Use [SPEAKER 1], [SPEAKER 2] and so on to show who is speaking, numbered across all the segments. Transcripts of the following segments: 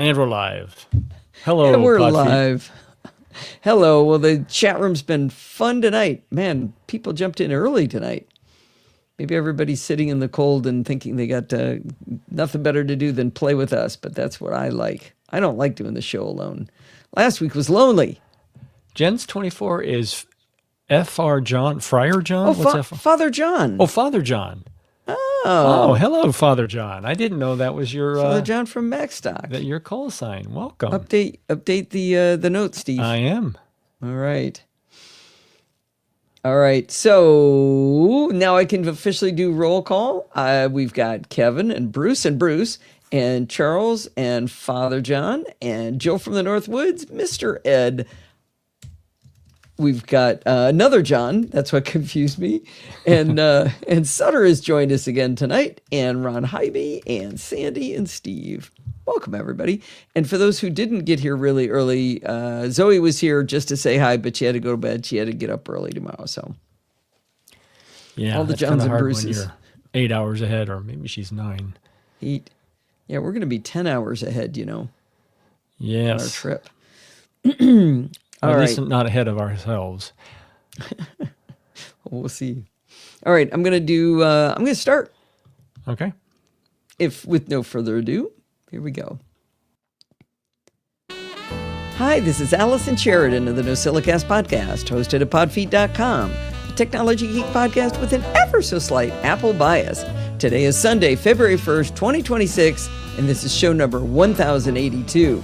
[SPEAKER 1] And we're live. Hello,
[SPEAKER 2] And we're
[SPEAKER 1] Podfeet.
[SPEAKER 2] live. Hello. Well, the chat room's been fun tonight. Man, people jumped in early tonight. Maybe everybody's sitting in the cold and thinking they got nothing better to do than play with us, but that's what I like. I don't like doing the show alone. Last week was lonely.
[SPEAKER 1] Jen's 24 is F.R. John, Friar John?
[SPEAKER 2] Oh,
[SPEAKER 1] What's F.R.?
[SPEAKER 2] Father John.
[SPEAKER 1] Oh, Father John.
[SPEAKER 2] Oh,
[SPEAKER 1] Hello, Father John. I didn't know that was your
[SPEAKER 2] Father John from Macstock.
[SPEAKER 1] your call sign. Welcome.
[SPEAKER 2] Update the note, Steve.
[SPEAKER 1] I am.
[SPEAKER 2] All right. So now I can officially do roll call. We've got Kevin and Bruce and Charles and Father John and Jill from the North Woods, Mr. Ed. We've got another John. That's what confused me. And Sutter has joined us again tonight, and Ron Hybe and Sandy and Steve. Welcome, everybody. And for those who didn't get here really early, Zoe was here just to say hi, but she had to go to bed. She had to get up early tomorrow. So
[SPEAKER 1] Yeah,
[SPEAKER 2] all the
[SPEAKER 1] that's
[SPEAKER 2] Johns
[SPEAKER 1] kinda
[SPEAKER 2] and
[SPEAKER 1] hard
[SPEAKER 2] Bruces.
[SPEAKER 1] when you're 8 hours ahead, or maybe she's 9.
[SPEAKER 2] 8. Yeah, we're going to be 10 hours ahead, on our
[SPEAKER 1] Yes.
[SPEAKER 2] trip.
[SPEAKER 1] At
[SPEAKER 2] All
[SPEAKER 1] least
[SPEAKER 2] right.
[SPEAKER 1] not ahead of ourselves.
[SPEAKER 2] We'll see. All right, I'm going to start.
[SPEAKER 1] Okay.
[SPEAKER 2] If with no further ado, here we go. Hi, this is Allison Sheridan of the NosillaCast podcast, hosted at podfeet.com, a technology geek podcast with an ever so slight Apple bias. Today is Sunday, February 1st, 2026, and this is show number 1082.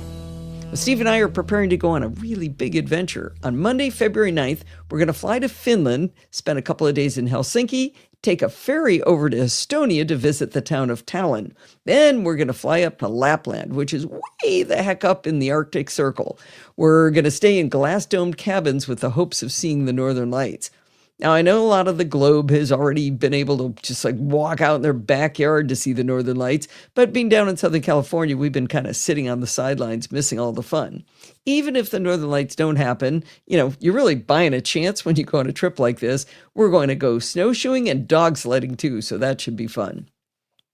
[SPEAKER 2] Well, Steve and I are preparing to go on a really big adventure. On Monday, February 9th, we're going to fly to Finland, spend a couple of days in Helsinki, take a ferry over to Estonia to visit the town of Tallinn. Then we're going to fly up to Lapland, which is way the heck up in the Arctic Circle. We're going to stay in glass-domed cabins with the hopes of seeing the Northern Lights. Now, I know a lot of the globe has already been able to just walk out in their backyard to see the Northern Lights, but being down in Southern California, we've been kind of sitting on the sidelines, missing all the fun. Even if the Northern Lights don't happen, you're really buying a chance when you go on a trip like this. We're going to go snowshoeing and dog sledding too, so that should be fun.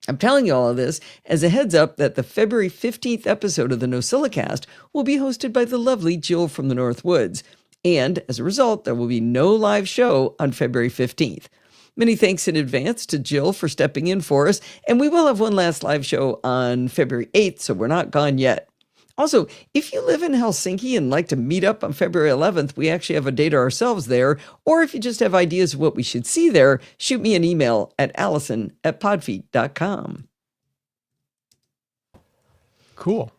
[SPEAKER 2] I'm telling you all of this as a heads up that the February 15th episode of the NosillaCast will be hosted by the lovely Jill from the North Woods. And as a result, there will be no live show on February 15th. Many thanks in advance to Jill for stepping in for us, and we will have one last live show on February 8th, so we're not gone yet. Also, if you live in Helsinki and like to meet up on February 11th, we actually have a date ourselves there, or if you just have ideas of what we should see there, shoot me an email at allison@podfeet.com.
[SPEAKER 1] Cool.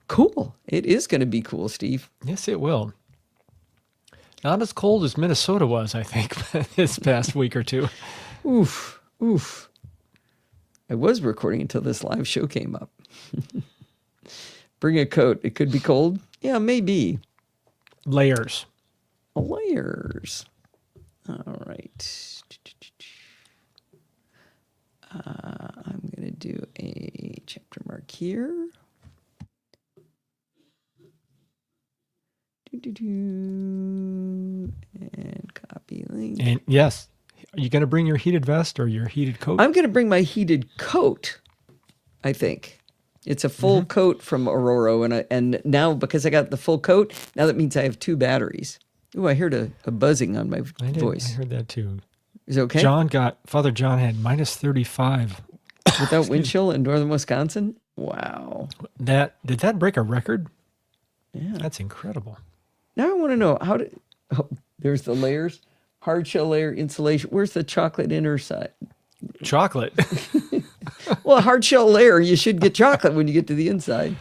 [SPEAKER 2] Cool. It is going to be cool, Steve.
[SPEAKER 1] Yes, it will. Not as cold as Minnesota was, I think, this past week or two.
[SPEAKER 2] Oof. I was recording until this live show came up. Bring a coat. It could be cold. Yeah, maybe.
[SPEAKER 1] Layers.
[SPEAKER 2] Layers. All right. I'm going to do a chapter mark here. And copy link.
[SPEAKER 1] And yes, are you going to bring your heated vest or your heated coat?
[SPEAKER 2] I'm going to bring my heated coat, I think. It's a full coat from Aurora, and now because I got the full coat, now that means I have 2 batteries. Ooh, I heard a buzzing on my voice.
[SPEAKER 1] I heard that too.
[SPEAKER 2] Is it okay?
[SPEAKER 1] Father John had minus 35.
[SPEAKER 2] Without wind chill in northern Wisconsin? Wow.
[SPEAKER 1] Did that break a record?
[SPEAKER 2] Yeah.
[SPEAKER 1] That's incredible.
[SPEAKER 2] Now I want to know there's the layers. Hard shell layer, insulation. Where's the chocolate inner side?
[SPEAKER 1] Chocolate.
[SPEAKER 2] Well, a hard shell layer, you should get chocolate when you get to the inside.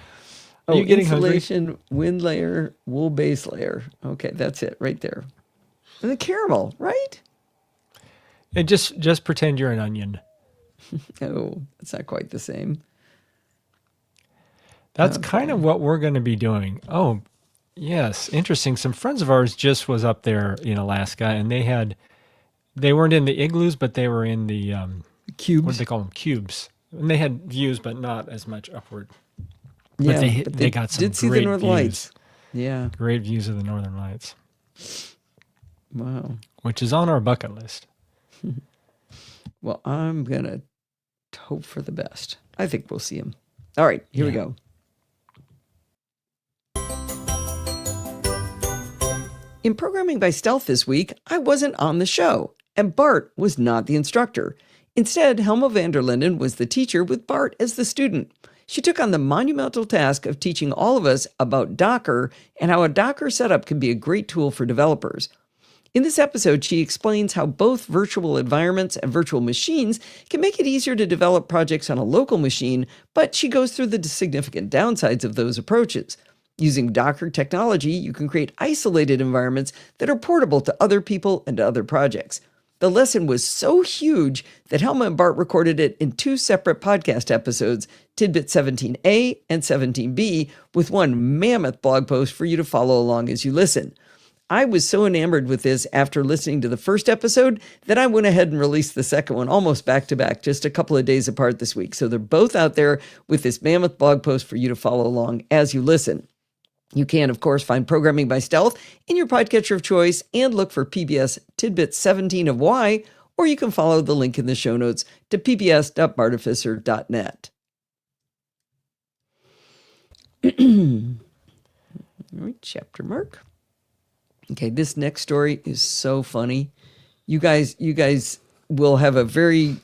[SPEAKER 1] Are you getting
[SPEAKER 2] insulation,
[SPEAKER 1] hungry?
[SPEAKER 2] wind layer, wool base layer. Okay, that's it right there. And the caramel, right?
[SPEAKER 1] And just pretend you're an onion.
[SPEAKER 2] Oh, it's not quite the same.
[SPEAKER 1] That's kind of what we're going to be doing. Oh, yes. Interesting. Some friends of ours just was up there in Alaska, and they weren't in the igloos, but they were in the
[SPEAKER 2] cubes.
[SPEAKER 1] What do they call them? Cubes. And they had views, but not as much upward.
[SPEAKER 2] Yeah,
[SPEAKER 1] but they got some
[SPEAKER 2] did see
[SPEAKER 1] great
[SPEAKER 2] the Northern
[SPEAKER 1] views.
[SPEAKER 2] Lights. Yeah.
[SPEAKER 1] Great views of the Northern Lights.
[SPEAKER 2] Wow.
[SPEAKER 1] Which is on our bucket list.
[SPEAKER 2] Well, I'm going to hope for the best. I think we'll see him. All right, here we go. In Programming by Stealth this week, I wasn't on the show, and Bart was not the instructor. Instead, Helma van der Linden was the teacher with Bart as the student. She took on the monumental task of teaching all of us about Docker and how a Docker setup can be a great tool for developers. In this episode, she explains how both virtual environments and virtual machines can make it easier to develop projects on a local machine, but she goes through the significant downsides of those approaches. Using Docker technology, you can create isolated environments that are portable to other people and to other projects. The lesson was so huge that Helma and Bart recorded it in 2 separate podcast episodes, Tidbit 17A and 17B, with one mammoth blog post for you to follow along as you listen. I was so enamored with this after listening to the first episode that I went ahead and released the second one almost back to back, just a couple of days apart this week. So they're both out there with this mammoth blog post for you to follow along as you listen. You can, of course, find Programming by Stealth in your podcatcher of choice and look for PBS Tidbit 17 of Why, or you can follow the link in the show notes to pbs.bartificer.net. Chapter mark. Okay, this next story is so funny. You guys will have a very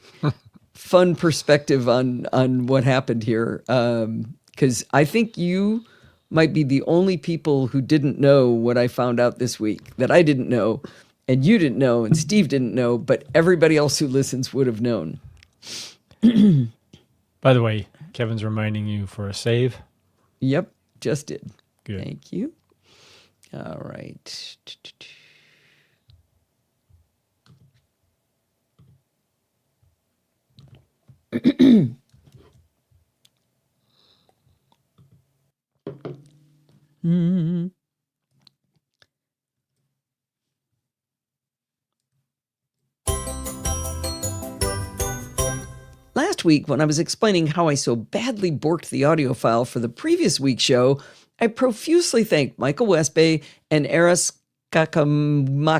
[SPEAKER 2] fun perspective on what happened here, because I think you might be the only people who didn't know what I found out this week, that I didn't know, and you didn't know, and Steve didn't know, but everybody else who listens would have known.
[SPEAKER 1] By the way, Kevin's reminding you for a save.
[SPEAKER 2] Yep, just did.
[SPEAKER 1] Good.
[SPEAKER 2] Thank you. All right. Last week, when I was explaining how I so badly borked the audio file for the previous week's show, I profusely thanked Michael Westbay and Eras Skam.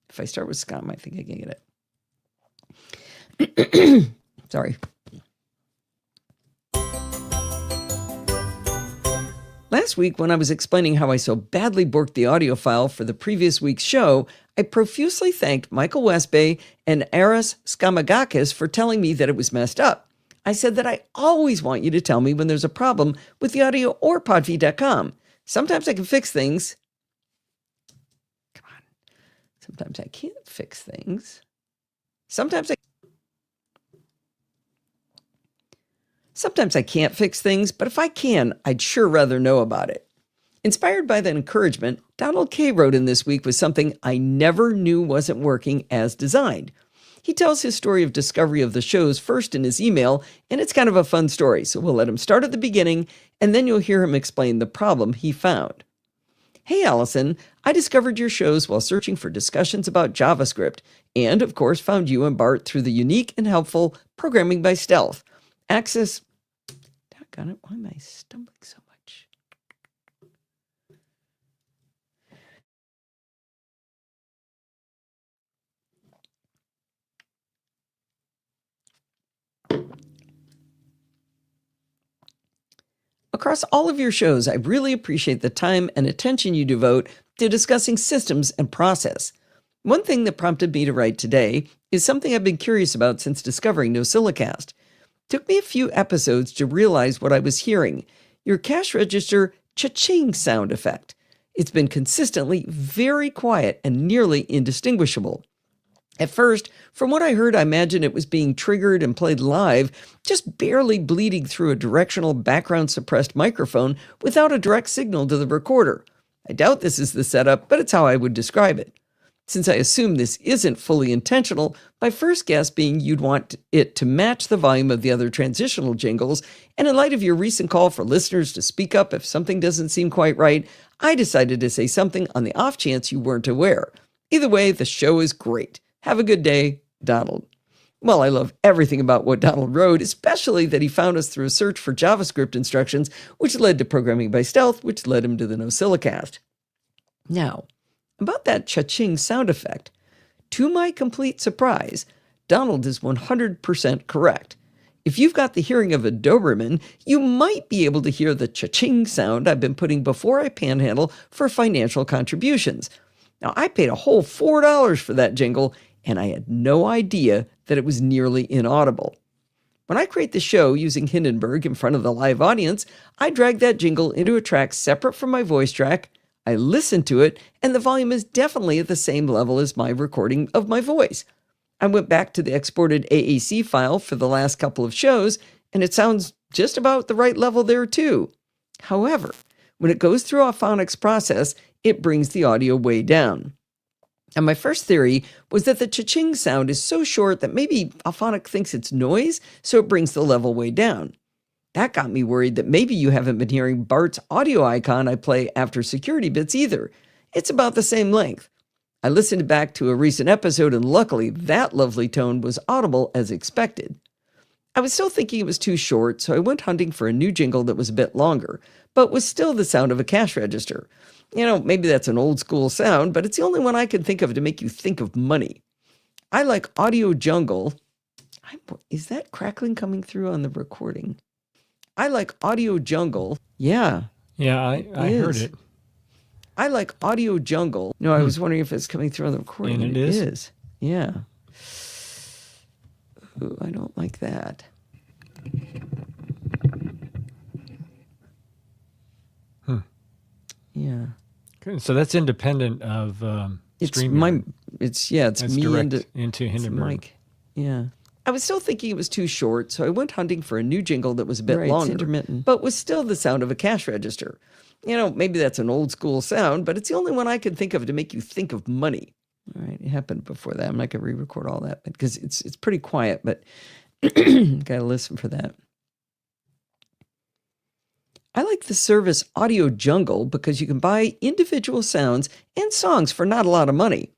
[SPEAKER 2] If I start with Scum, I think I can get it. Sorry. Last week, when I was explaining how I so badly borked the audio file for the previous week's show, I profusely thanked Michael Westbay and Aras Skamagakis for telling me that it was messed up. I said that I always want you to tell me when there's a problem with the audio or podfeed.com. Sometimes I can fix things. Come on. Sometimes I can't fix things. Sometimes I can't fix things, but if I can, I'd sure rather know about it. Inspired by that encouragement, Donald K. wrote in this week with something I never knew wasn't working as designed. He tells his story of discovery of the shows first in his email, and it's kind of a fun story, so we'll let him start at the beginning, and then you'll hear him explain the problem he found. Hey, Allison, I discovered your shows while searching for discussions about JavaScript, and, of course, found you and Bart through the unique and helpful Programming by Stealth. Access... Doggone it, why am I stumbling so much? Across all of your shows, I really appreciate the time and attention you devote to discussing systems and process. One thing that prompted me to write today is something I've been curious about since discovering NosillaCast. It took me a few episodes to realize what I was hearing, your cash register cha-ching sound effect. It's been consistently very quiet and nearly indistinguishable. At first, from what I heard, I imagined it was being triggered and played live, just barely bleeding through a directional background suppressed microphone without a direct signal to the recorder. I doubt this is the setup, but it's how I would describe it. Since I assume this isn't fully intentional, my first guess being you'd want it to match the volume of the other transitional jingles, and in light of your recent call for listeners to speak up if something doesn't seem quite right, I decided to say something on the off chance you weren't aware. Either way, the show is great. Have a good day, Donald. Well, I love everything about what Donald wrote, especially that he found us through a search for JavaScript instructions, which led to Programming by Stealth, which led him to the NosillaCast. Now, about that cha-ching sound effect, to my complete surprise, Donald is 100% correct. If you've got the hearing of a Doberman, you might be able to hear the cha-ching sound I've been putting before I panhandle for financial contributions. Now, I paid a whole $4 for that jingle, and I had no idea that it was nearly inaudible. When I create the show using Hindenburg in front of the live audience, I drag that jingle into a track separate from my voice track. I listen to it, and the volume is definitely at the same level as my recording of my voice. I went back to the exported AAC file for the last couple of shows, and it sounds just about the right level there too. However, when it goes through Auphonic's process, it brings the audio way down. And my first theory was that the cha-ching sound is so short that maybe Auphonic thinks it's noise, so it brings the level way down. That got me worried that maybe you haven't been hearing Bart's audio icon I play after security bits either. It's about the same length. I listened back to a recent episode, and luckily that lovely tone was audible as expected. I was still thinking it was too short, so I went hunting for a new jingle that was a bit longer, but was still the sound of a cash register. Maybe that's an old school sound, but it's the only one I can think of to make you think of money. I like Audio Jungle. Is that crackling coming through on the recording? I like Audio Jungle. Yeah.
[SPEAKER 1] Yeah, I heard it.
[SPEAKER 2] I like Audio Jungle. No, I was wondering if it's coming through on the recording.
[SPEAKER 1] And it is?
[SPEAKER 2] Yeah. Ooh, I don't like that. Yeah.
[SPEAKER 1] Good. So that's independent of streaming.
[SPEAKER 2] It's
[SPEAKER 1] That's
[SPEAKER 2] me
[SPEAKER 1] direct into Hindenburg.
[SPEAKER 2] Mike. Yeah. I was still thinking it was too short, so I went hunting for a new jingle that was a bit longer, intermittent, but was still the sound of a cash register. Maybe that's an old school sound, but it's the only one I can think of to make you think of money. All right, it happened before that. I'm not going to re-record all that because it's pretty quiet, but got to listen for that. I like the service Audio Jungle because you can buy individual sounds and songs for not a lot of money.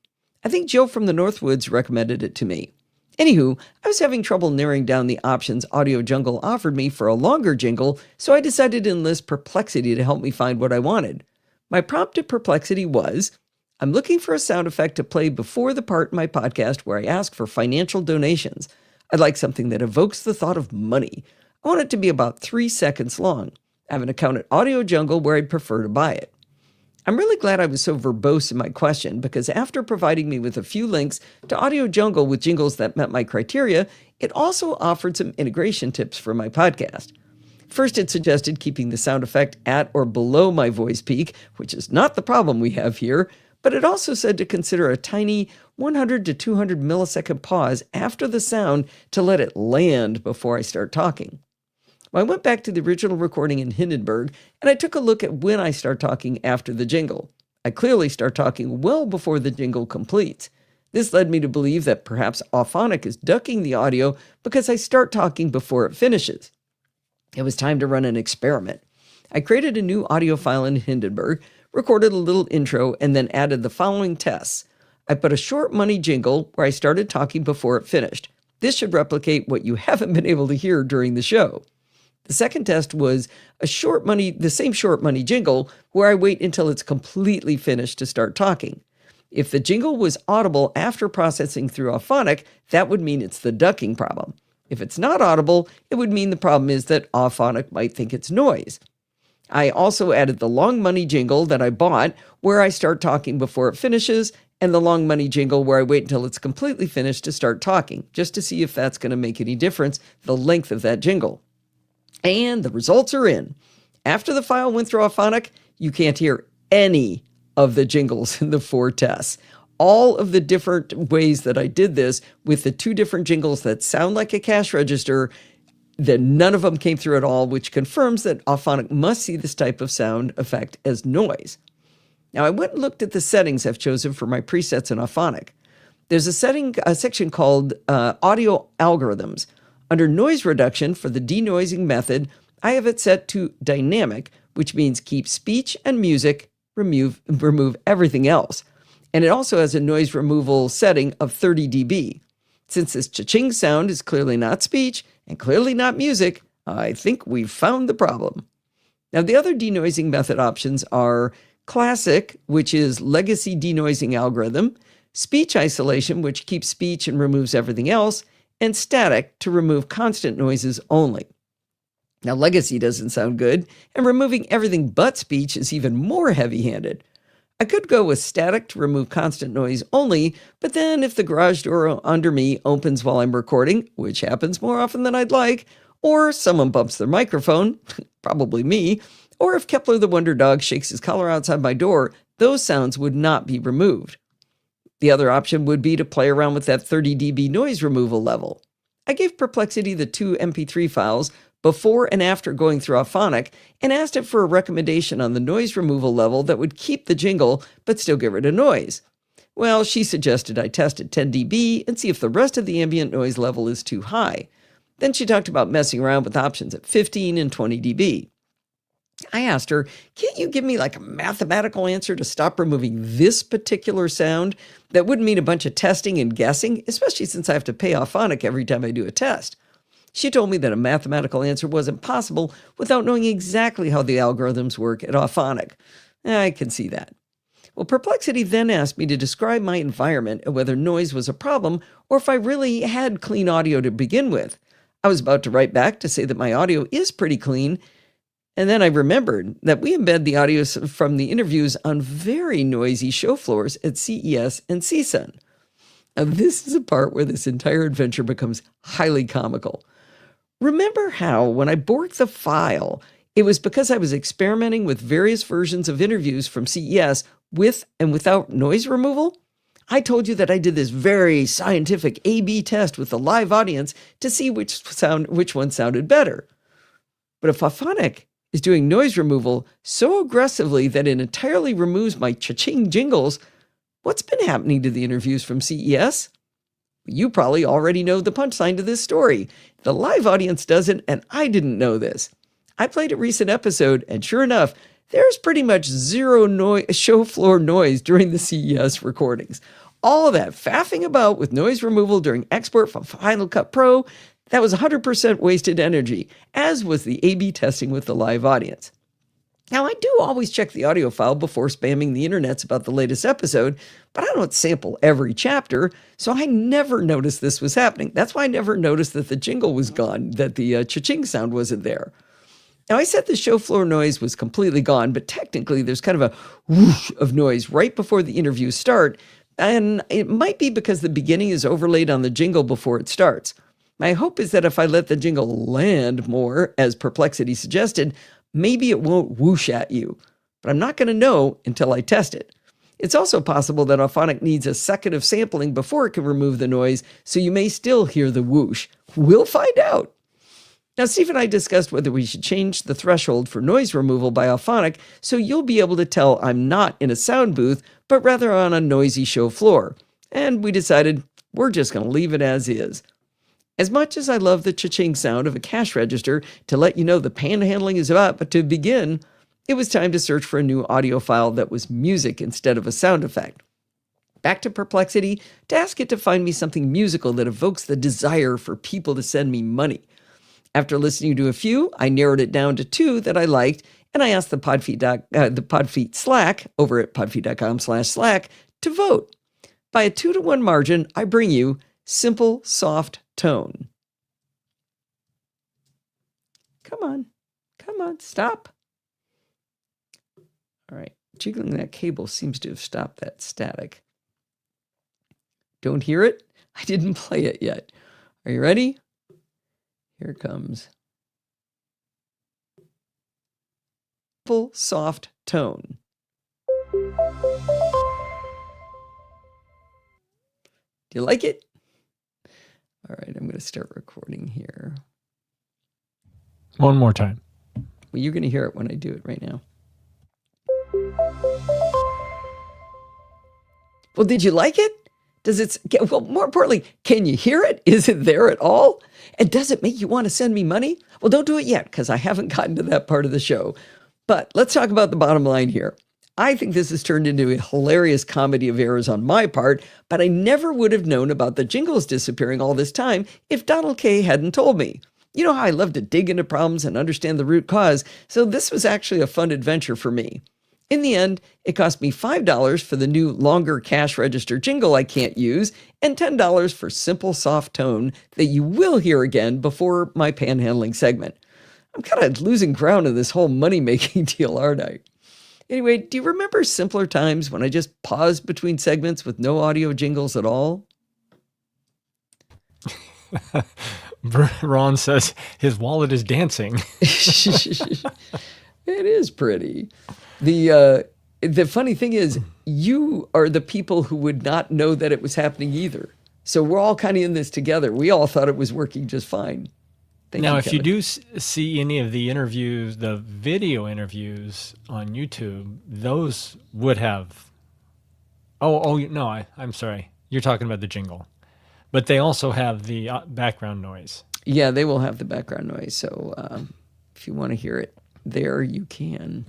[SPEAKER 2] I think Joe from the Northwoods recommended it to me. Anywho, I was having trouble narrowing down the options Audio Jungle offered me for a longer jingle, so I decided to enlist Perplexity to help me find what I wanted. My prompt to Perplexity was, I'm looking for a sound effect to play before the part in my podcast where I ask for financial donations. I'd like something that evokes the thought of money. I want it to be about 3 seconds long. I have an account at Audio Jungle where I'd prefer to buy it. I'm really glad I was so verbose in my question because after providing me with a few links to Audio Jungle with jingles that met my criteria, it also offered some integration tips for my podcast. First, it suggested keeping the sound effect at or below my voice peak, which is not the problem we have here, but it also said to consider a tiny 100 to 200 millisecond pause after the sound to let it land before I start talking. I went back to the original recording in Hindenburg, and I took a look at when I start talking after the jingle. I clearly start talking well before the jingle completes. This led me to believe that perhaps Auphonic is ducking the audio because I start talking before it finishes. It was time to run an experiment. I created a new audio file in Hindenburg, recorded a little intro, and then added the following tests. I put a short money jingle where I started talking before it finished. This should replicate what you haven't been able to hear during the show. The second test was the same short money jingle where I wait until it's completely finished to start talking. If the jingle was audible after processing through Auphonic, that would mean it's the ducking problem. If it's not audible, it would mean the problem is that Auphonic might think it's noise. I also added the long money jingle that I bought where I start talking before it finishes, and the long money jingle where I wait until it's completely finished to start talking, just to see if that's going to make any difference, the length of that jingle. And the results are in. After the file went through Auphonic, you can't hear any of the jingles in the 4 tests. All of the different ways that I did this with the 2 different jingles that sound like a cash register, that none of them came through at all, which confirms that Auphonic must see this type of sound effect as noise. Now, I went and looked at the settings I've chosen for my presets in Auphonic. There's a section called Audio Algorithms. Under noise reduction for the denoising method, I have it set to dynamic, which means keep speech and music, remove everything else. And it also has a noise removal setting of 30 dB. Since this cha-ching sound is clearly not speech and clearly not music, I think we've found the problem. Now, the other denoising method options are classic, which is legacy denoising algorithm, speech isolation, which keeps speech and removes everything else, and static to remove constant noises only. Now, legacy doesn't sound good, and removing everything but speech is even more heavy-handed. I could go with static to remove constant noise only, but then if the garage door under me opens while I'm recording, which happens more often than I'd like, or someone bumps their microphone, probably me, or if Kepler the Wonder Dog shakes his collar outside my door, those sounds would not be removed. The other option would be to play around with that 30 dB noise removal level. I gave Perplexity the 2 MP3 files before and after going through Auphonic and asked it for a recommendation on the noise removal level that would keep the jingle but still get rid of noise. Well, she suggested I test at 10 dB and see if the rest of the ambient noise level is too high. Then she talked about messing around with options at 15 and 20 dB. I asked her, can't you give me like a mathematical answer to stop removing this particular sound? That wouldn't mean a bunch of testing and guessing, especially since I have to pay Auphonic every time I do a test. She told me that a mathematical answer wasn't possible without knowing exactly how the algorithms work at Auphonic. I can see that. Well, Perplexity then asked me to describe my environment and whether noise was a problem or if I really had clean audio to begin with. I was about to write back to say that my audio is pretty clean, and then I remembered that we embed the audio from the interviews on very noisy show floors at CES and CSUN. Now, this is a part where this entire adventure becomes highly comical. Remember how, when I borked the file, it was because I was experimenting with various versions of interviews from CES with and without noise removal? I told you that I did this very scientific A/B test with the live audience to see which one sounded better. But if Auphonic is doing noise removal so aggressively that it entirely removes my cha-ching jingles, what's been happening to the interviews from CES? You probably already know the punchline to this story. The live audience doesn't, and I didn't know this. I played a recent episode, and sure enough, there's pretty much zero show floor noise during the CES recordings. All of that faffing about with noise removal during export from Final Cut Pro, that was 100% wasted energy, as was the A/B testing with the live audience. Now, I do always check the audio file before spamming the internets about the latest episode, but I don't sample every chapter, so I never noticed this was happening. That's why I never noticed that the jingle was gone, that the cha-ching sound wasn't there. Now, I said the show floor noise was completely gone, but technically there's kind of a whoosh of noise right before the interviews start, and it might be because the beginning is overlaid on the jingle before it starts. My hope is that if I let the jingle land more, as Perplexity suggested, maybe it won't whoosh at you, but I'm not going to know until I test it. It's also possible that Auphonic needs a second of sampling before it can remove the noise, so you may still hear the whoosh. We'll find out. Now, Steve and I discussed whether we should change the threshold for noise removal by Auphonic so you'll be able to tell I'm not in a sound booth, but rather on a noisy show floor. And we decided we're just going to leave it as is. As much as I love the cha-ching sound of a cash register to let you know the panhandling is about but to begin, it was time to search for a new audio file that was music instead of a sound effect. Back to Perplexity to ask it to find me something musical that evokes the desire for people to send me money. After listening to a few, I narrowed it down to 2 that I liked, and I asked the Podfeet Slack over at podfeet.com/Slack to vote. By a 2-to-1 margin, I bring you Simple Soft Tone. Come on, stop. All right, jiggling that cable seems to have stopped that static. Don't hear it? I didn't play it yet. Are you ready? Here it comes. Simple Soft Tone. Do you like it? All right, I'm going to start recording here.
[SPEAKER 1] One more time.
[SPEAKER 2] Well, you're going to hear it when I do it right now. Well, did you like it? Well, more importantly, can you hear it? Is it there at all? And does it make you want to send me money? Well, don't do it yet because I haven't gotten to that part of the show. But let's talk about the bottom line here. I think this has turned into a hilarious comedy of errors on my part, but I never would have known about the jingles disappearing all this time if Donald K. hadn't told me. You know how I love to dig into problems and understand the root cause, so this was actually a fun adventure for me. In the end, it cost me $5 for the new longer cash register jingle I can't use, and $10 for simple soft tone that you will hear again before my panhandling segment. I'm kind of losing ground in this whole money-making deal, aren't I? Anyway, do you remember simpler times when I just paused between segments with no audio jingles at all?
[SPEAKER 1] Ron says his wallet is dancing.
[SPEAKER 2] It is pretty. The funny thing is, you are the people who would not know that it was happening either. So we're all kind of in this together. We all thought it was working just fine. Thank
[SPEAKER 1] now,
[SPEAKER 2] you,
[SPEAKER 1] if
[SPEAKER 2] Kevin.
[SPEAKER 1] you do see any of the interviews, the video interviews on YouTube, those would have. Oh no, I'm sorry. You're talking about the jingle, but they also have the background noise.
[SPEAKER 2] Yeah, they will have the background noise. So if you want to hear it there, you can.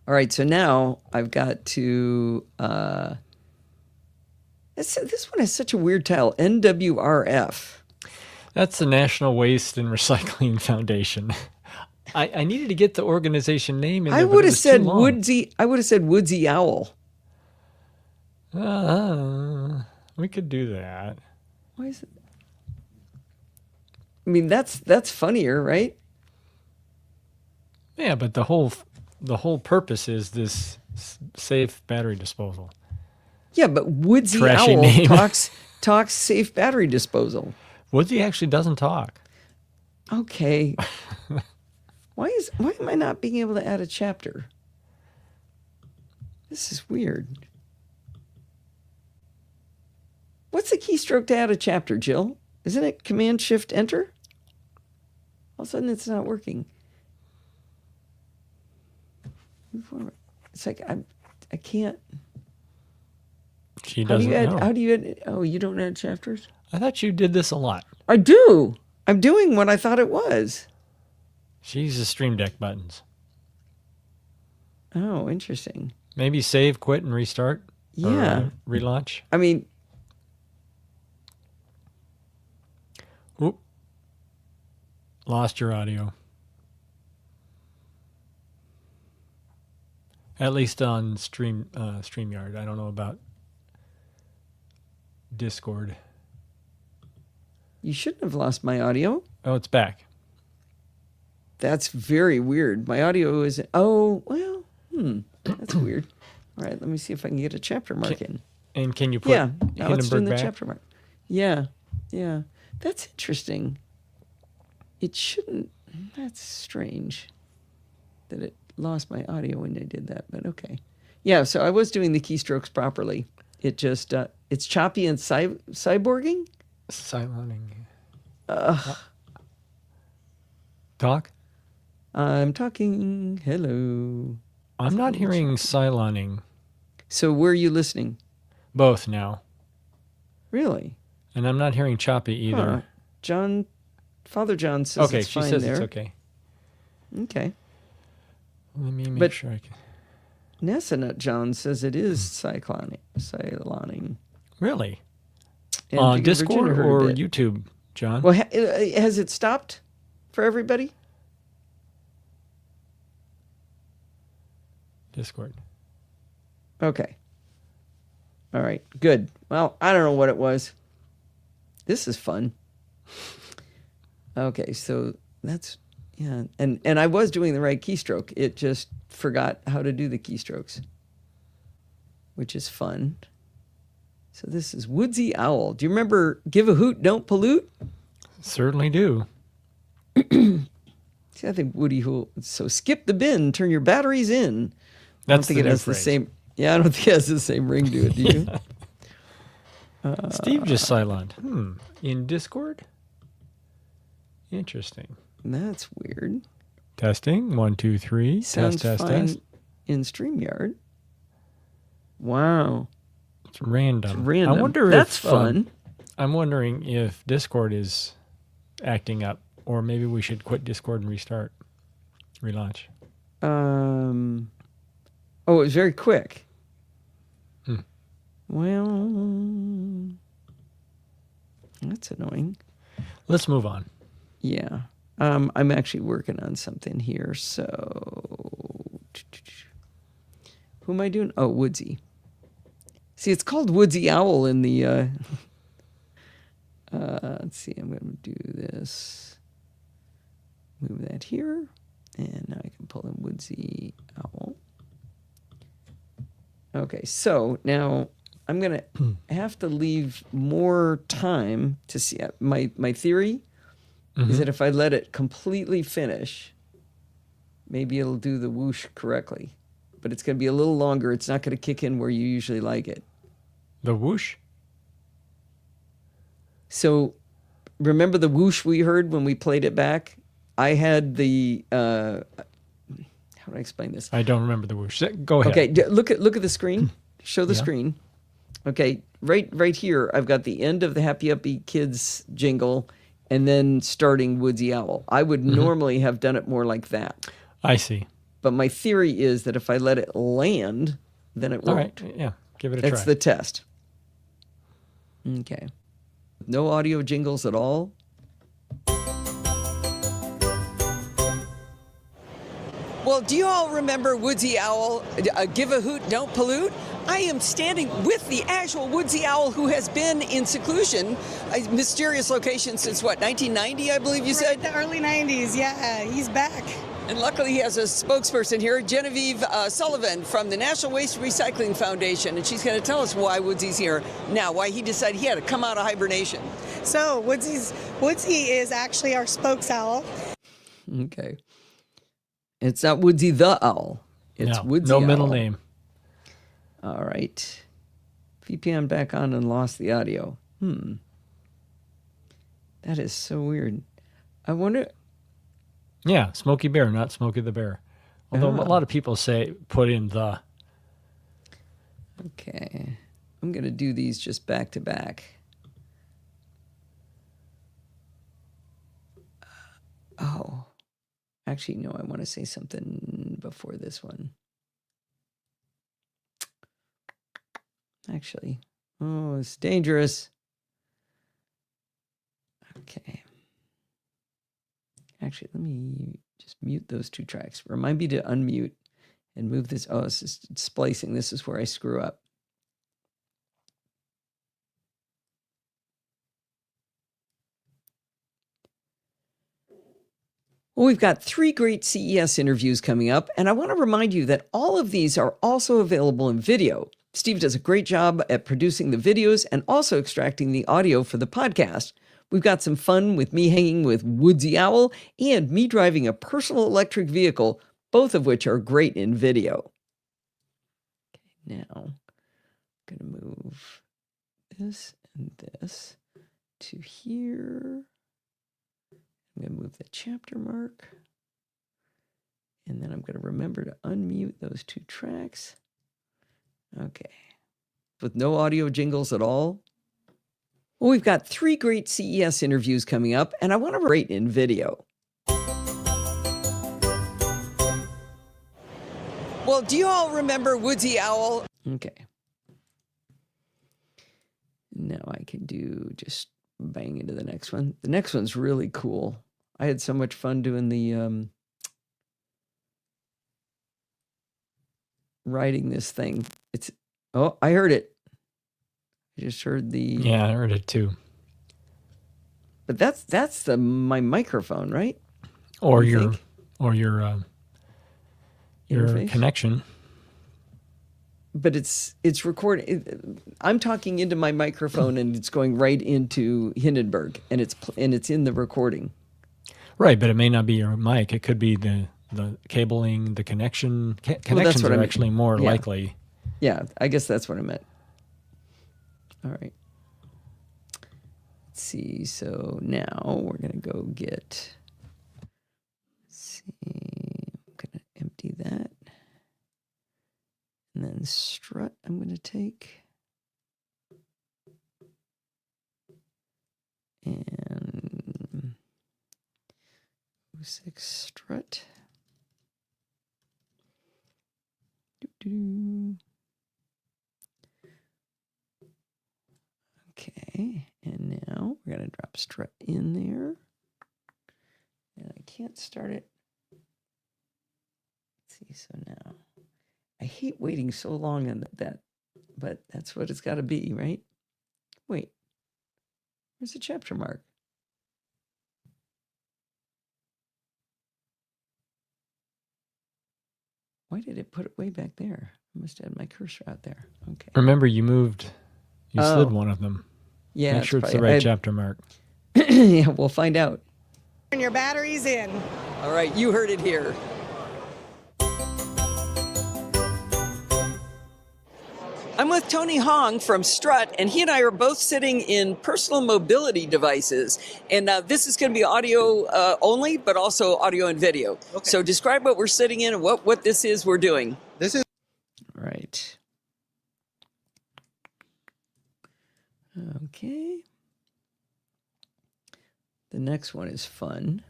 [SPEAKER 2] All right, so now I've got to. This one has such a weird title, NWRF.
[SPEAKER 1] That's the National Waste and Recycling Foundation. I needed to get the organization name in there.
[SPEAKER 2] I would have said
[SPEAKER 1] Woodsy.
[SPEAKER 2] I would have said Woodsy Owl.
[SPEAKER 1] We could do that.
[SPEAKER 2] Why is it? I mean, that's funnier, right?
[SPEAKER 1] Yeah, but the whole purpose is this safe battery disposal.
[SPEAKER 2] Yeah, but Woodsy
[SPEAKER 1] Trashy
[SPEAKER 2] Owl
[SPEAKER 1] name.
[SPEAKER 2] talks safe battery disposal.
[SPEAKER 1] Woodsy actually doesn't talk.
[SPEAKER 2] Okay. Why am I not being able to add a chapter? This is weird. What's the keystroke to add a chapter, Jill? Isn't it Command-Shift-Enter? All of a sudden, it's not working. It's like I can't.
[SPEAKER 1] She doesn't know.
[SPEAKER 2] How do you add? Oh, you don't add chapters?
[SPEAKER 1] I thought you did this a lot.
[SPEAKER 2] I do. I'm doing what I thought it was.
[SPEAKER 1] She uses Stream Deck buttons.
[SPEAKER 2] Oh, interesting.
[SPEAKER 1] Maybe save, quit, and restart?
[SPEAKER 2] Yeah.
[SPEAKER 1] Or relaunch?
[SPEAKER 2] I mean,
[SPEAKER 1] Oop. Lost your audio. At least on StreamYard. I don't know about Discord.
[SPEAKER 2] you shouldn't have lost my audio.
[SPEAKER 1] Oh, it's back.
[SPEAKER 2] That's very weird. My audio is. Oh, well, that's weird. All right, let me see if I can get a chapter mark in.
[SPEAKER 1] And can you put
[SPEAKER 2] Yeah, now let's do
[SPEAKER 1] Hindenburg
[SPEAKER 2] the
[SPEAKER 1] back?
[SPEAKER 2] chapter mark. Yeah. That's interesting. It shouldn't. That's strange that it lost my audio when I did that, but okay. Yeah, so I was doing the keystrokes properly. It just, it's choppy and cyborging?
[SPEAKER 1] Siloning. Talk?
[SPEAKER 2] I'm talking. Hello.
[SPEAKER 1] I'm not hearing siloning.
[SPEAKER 2] So where are you listening?
[SPEAKER 1] Both now.
[SPEAKER 2] Really?
[SPEAKER 1] And I'm not hearing choppy either.
[SPEAKER 2] Huh. Father John says
[SPEAKER 1] Okay,
[SPEAKER 2] it's
[SPEAKER 1] she
[SPEAKER 2] fine
[SPEAKER 1] says
[SPEAKER 2] there.
[SPEAKER 1] it's okay.
[SPEAKER 2] Okay.
[SPEAKER 1] Let me make
[SPEAKER 2] But-
[SPEAKER 1] sure I can.
[SPEAKER 2] Nessanut John says it is siloning.
[SPEAKER 1] Really?
[SPEAKER 2] And
[SPEAKER 1] On
[SPEAKER 2] Virginia
[SPEAKER 1] Discord
[SPEAKER 2] heard
[SPEAKER 1] or
[SPEAKER 2] it.
[SPEAKER 1] YouTube, John?
[SPEAKER 2] Well, has it stopped for everybody?
[SPEAKER 1] Discord.
[SPEAKER 2] Okay. All right. Good. Well, I don't know what it was. This is fun. Okay, so that's and I was doing the right keystroke. It just forgot how to do the keystrokes, which is fun. So this is Woodsy Owl. Do you remember "Give a Hoot, Don't Pollute"?
[SPEAKER 1] Certainly do.
[SPEAKER 2] See, I think Woody Hool. So skip the bin, turn your batteries in. I don't
[SPEAKER 1] That's
[SPEAKER 2] think
[SPEAKER 1] the
[SPEAKER 2] it
[SPEAKER 1] new
[SPEAKER 2] has the
[SPEAKER 1] phrase.
[SPEAKER 2] same. Yeah, I don't think it has the same ring to it. Do you?
[SPEAKER 1] Steve just silent. In Discord? Interesting.
[SPEAKER 2] That's weird.
[SPEAKER 1] Testing. 1, 2, 3.
[SPEAKER 2] Sounds
[SPEAKER 1] test,
[SPEAKER 2] fine
[SPEAKER 1] test.
[SPEAKER 2] in StreamYard. Wow.
[SPEAKER 1] It's random.
[SPEAKER 2] It's random.
[SPEAKER 1] I wonder
[SPEAKER 2] That's
[SPEAKER 1] if
[SPEAKER 2] fun.
[SPEAKER 1] I'm wondering if Discord is acting up, or maybe we should quit Discord and restart, relaunch.
[SPEAKER 2] Oh, it was very quick.
[SPEAKER 1] Hmm.
[SPEAKER 2] Well, that's annoying.
[SPEAKER 1] Let's move on.
[SPEAKER 2] Yeah. I'm actually working on something here, so Who am I doing? Oh, Woodsy. See, it's called Woodsy Owl in the... let's see, I'm going to do this. Move that here. And now I can pull in Woodsy Owl. Okay, so now I'm going to have to leave more time to see. My theory is that if I let it completely finish, maybe it'll do the whoosh correctly. But it's going to be a little longer. It's not going to kick in where you usually like it.
[SPEAKER 1] The whoosh?
[SPEAKER 2] So remember the whoosh we heard when we played it back? I had the... how do I explain this?
[SPEAKER 1] I don't remember the whoosh. Go ahead.
[SPEAKER 2] Okay, look at the screen. Show the screen. Okay, right here, I've got the end of the Happy Uppy Kids jingle and then starting Woodsy Owl. I would normally have done it more like that.
[SPEAKER 1] I see.
[SPEAKER 2] But my theory is that if I let it land, then it won't.
[SPEAKER 1] All right, yeah, give it a try.
[SPEAKER 2] That's the test. Okay. No audio jingles at all. Well, do you all remember Woodsy Owl, give a hoot, don't pollute? I am standing with the actual Woodsy Owl who has been in seclusion, a mysterious location since what, 1990, I believe you said?
[SPEAKER 3] The early 90s, yeah, he's back.
[SPEAKER 2] And luckily he has a spokesperson here, Genevieve Sullivan from the National Waste Recycling Foundation, and she's going to tell us why Woodsy's here now, why he decided he had to come out of hibernation.
[SPEAKER 3] So Woodsy is actually our spokes owl.
[SPEAKER 2] Okay. It's not Woodsy the Owl. It's Woodsy
[SPEAKER 1] no
[SPEAKER 2] Owl.
[SPEAKER 1] middle name.
[SPEAKER 2] All right. VPN back on and lost the audio. That is so weird. I wonder...
[SPEAKER 1] Yeah, Smokey Bear, not Smokey the Bear. Although a lot of people say put in the.
[SPEAKER 2] Okay. I'm going to do these just back to back. Oh. Actually, no, I want to say something before this one. Actually. Oh, it's dangerous. Okay. Actually, let me just mute those two tracks. Remind me to unmute and move this. Oh, this is splicing. This is where I screw up. Well, we've got 3 great CES interviews coming up, and I want to remind you that all of these are also available in video. Steve does a great job at producing the videos and also extracting the audio for the podcast. We've got some fun with me hanging with Woodsy Owl and me driving a personal electric vehicle, both of which are great in video. Okay, now I'm going to move this and this to here. I'm going to move the chapter mark. And then I'm going to remember to unmute those 2 tracks. Okay. With no audio jingles at all. Well, we've got 3 great CES interviews coming up, and I want to rate in video. Well, do you all remember Woodsy Owl? Okay. Now I can do just bang into the next one. The next one's really cool. I had so much fun doing the writing this thing. Oh, I heard it. I just heard the...
[SPEAKER 1] Yeah, I heard it too.
[SPEAKER 2] But that's my microphone, right?
[SPEAKER 1] Or your
[SPEAKER 2] Interface?
[SPEAKER 1] connection.
[SPEAKER 2] But it's recording. I'm talking into my microphone, and it's going right into Hindenburg, and it's in the recording.
[SPEAKER 1] Right, but it may not be your mic. It could be the cabling, the connection. Connections are actually more likely.
[SPEAKER 2] Yeah, I guess that's what I meant. All right. Let's see. So now we're going to go get... Let's see. I'm going to empty that. And then strut I'm going to take. And 06 strut. Doo-doo. Okay, and now we're going to drop strut in there. And I can't start it. Let's see, so now I hate waiting so long on that, but that's what it's got to be, right? Wait, where's the chapter mark? Why did it put it way back there? I must have had my cursor out there. Okay.
[SPEAKER 1] Remember, you slid one of them.
[SPEAKER 2] Yeah.
[SPEAKER 1] Make sure it's the right chapter mark.
[SPEAKER 2] Yeah, we'll find out.
[SPEAKER 3] Turn your batteries in.
[SPEAKER 2] All right, you heard it here. I'm with Tony Hong from Strut, and he and I are both sitting in personal mobility devices. And this is going to be audio only, but also audio and video. Okay. So describe what we're sitting in and what this is we're doing.
[SPEAKER 4] This is
[SPEAKER 2] right. Okay. The next one is fun.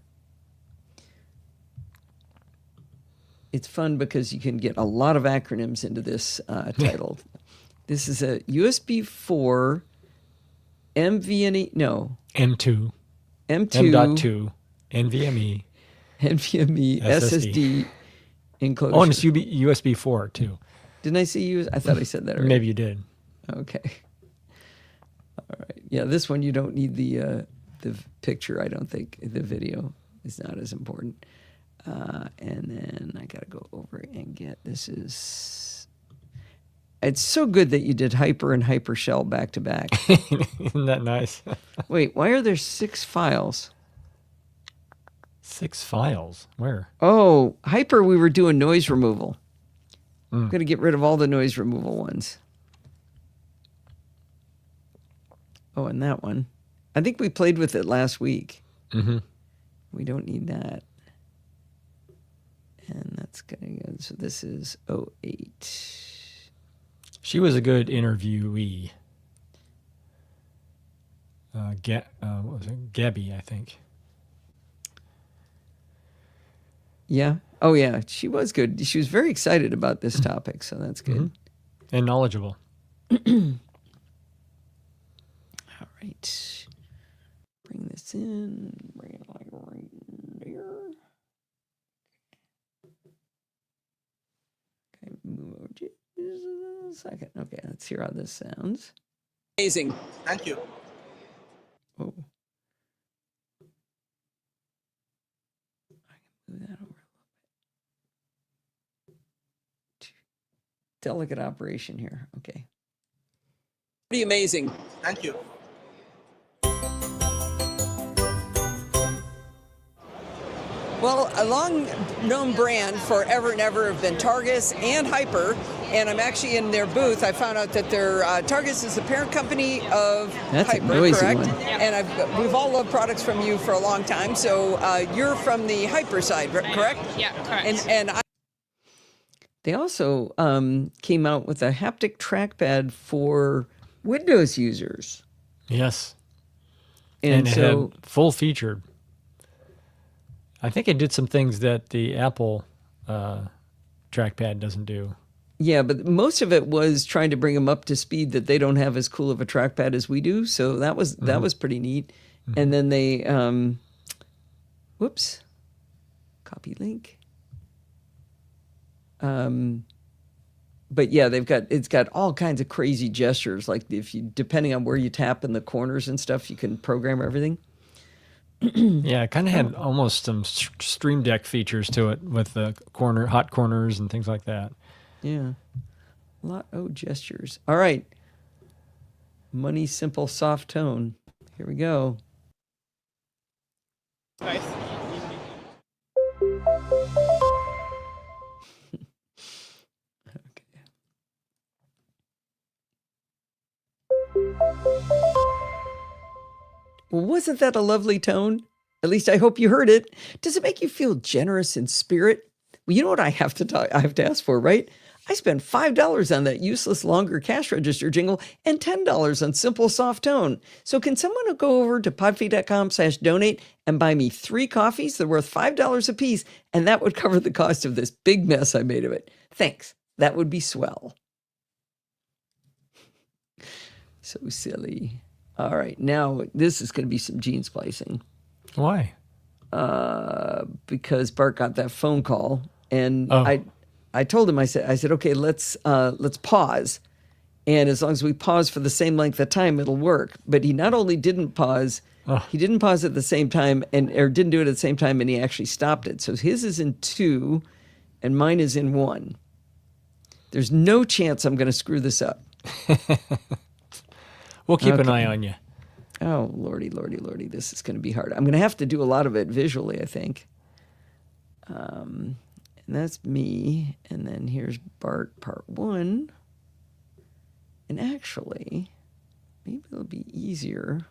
[SPEAKER 2] It's fun because you can get a lot of acronyms into this title. This is a USB 4 NVMe, no.
[SPEAKER 1] M2.
[SPEAKER 2] M.2.
[SPEAKER 1] NVMe.
[SPEAKER 2] NVMe SSD enclosure.
[SPEAKER 1] Oh, and it's USB 4 too.
[SPEAKER 2] Didn't I say use? I thought I said that already.
[SPEAKER 1] Maybe you did.
[SPEAKER 2] Okay. All right. Yeah, this one you don't need the picture, I don't think. The video is not as important. And then I got to go over and get, this is... It's so good that you did Hyper and Hypershell back to back.
[SPEAKER 1] Isn't that nice?
[SPEAKER 2] Wait, why are there 6 files?
[SPEAKER 1] 6 files? Where?
[SPEAKER 2] Oh, Hyper, we were doing noise removal. I'm going to get rid of all the noise removal ones. Oh, and that one. I think we played with it last week.
[SPEAKER 1] Mm-hmm.
[SPEAKER 2] We don't need that. And that's going to go. So this is 08.
[SPEAKER 1] She was a good interviewee. What was it? Gabby, I think.
[SPEAKER 2] Yeah. Oh, yeah. She was good. She was very excited about this topic, so that's good.
[SPEAKER 1] Mm-hmm. And knowledgeable.
[SPEAKER 2] All right. Bring this in. Bring it like right there. Okay, move over just a second. Okay, let's hear how this sounds. Amazing.
[SPEAKER 4] Thank you.
[SPEAKER 2] Oh. I can move that over a little bit. Delicate operation here. Okay. Pretty amazing.
[SPEAKER 4] Thank you.
[SPEAKER 2] Well, a long-known brand forever and ever have been Targus and Hyper, and I'm actually in their booth. I found out that their Targus is the parent company of Hyper, correct?
[SPEAKER 5] Yep.
[SPEAKER 2] And we've all loved products from you for a long time. So you're from the Hyper side, correct?
[SPEAKER 5] Yeah, correct.
[SPEAKER 2] They also came out with a haptic trackpad for Windows users.
[SPEAKER 1] Yes.
[SPEAKER 2] And
[SPEAKER 1] it
[SPEAKER 2] so
[SPEAKER 1] had full featured. I think it did some things that the Apple trackpad doesn't do.
[SPEAKER 2] Yeah, but most of it was trying to bring them up to speed that they don't have as cool of a trackpad as we do. So that was pretty neat. Mm-hmm. And then they, whoops, copy link. But yeah, it's got all kinds of crazy gestures. Like depending on where you tap in the corners and stuff, you can program everything.
[SPEAKER 1] Yeah, it kind of had almost some Stream Deck features to it with the hot corners and things like that.
[SPEAKER 2] Yeah. Gestures. All right. Money, simple, soft tone. Here we go.
[SPEAKER 5] Nice.
[SPEAKER 2] Okay. Well, wasn't that a lovely tone? At least I hope you heard it. Does it make you feel generous in spirit? Well, you know what I have to ask for, right? I spent $5 on that useless longer cash register jingle and $10 on simple soft tone. So can someone go over to podfeed.com/donate and buy me 3 coffees? They're worth $5 a piece, and that would cover the cost of this big mess I made of it. Thanks. That would be swell. So silly. All right, now this is going to be some gene splicing.
[SPEAKER 1] Why?
[SPEAKER 2] Because Bart got that phone call, and I told him, I said, okay, let's pause. And as long as we pause for the same length of time, it'll work. But he not only didn't pause, he didn't pause at the same time or didn't do it at the same time, and he actually stopped it. So his is in 2 and mine is in 1. There's no chance I'm going to screw this up.
[SPEAKER 1] We'll keep an eye on you.
[SPEAKER 2] Oh, lordy, lordy, lordy. This is going to be hard. I'm going to have to do a lot of it visually, I think. And that's me. And then here's Bart part 1. And actually, maybe it'll be easier.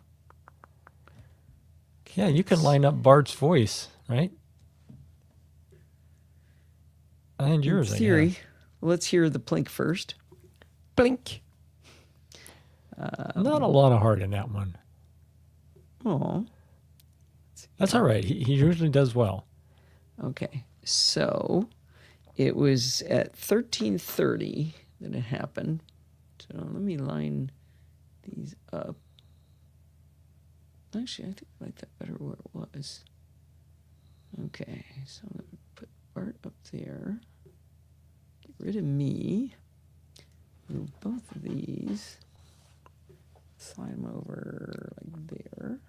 [SPEAKER 1] Yeah, you can line up Bart's voice, right? And yours,
[SPEAKER 2] in theory. Let's hear the plink first.
[SPEAKER 1] Blink. Not a lot of heart in that one.
[SPEAKER 2] Oh.
[SPEAKER 1] That's all right. He usually does well.
[SPEAKER 2] Okay. So it was at 13:30 that it happened. So let me line these up. Actually, I think I like that better where it was. Okay. So I'm going to put Bart up there. Get rid of me. Move both of these. Slide them over like there.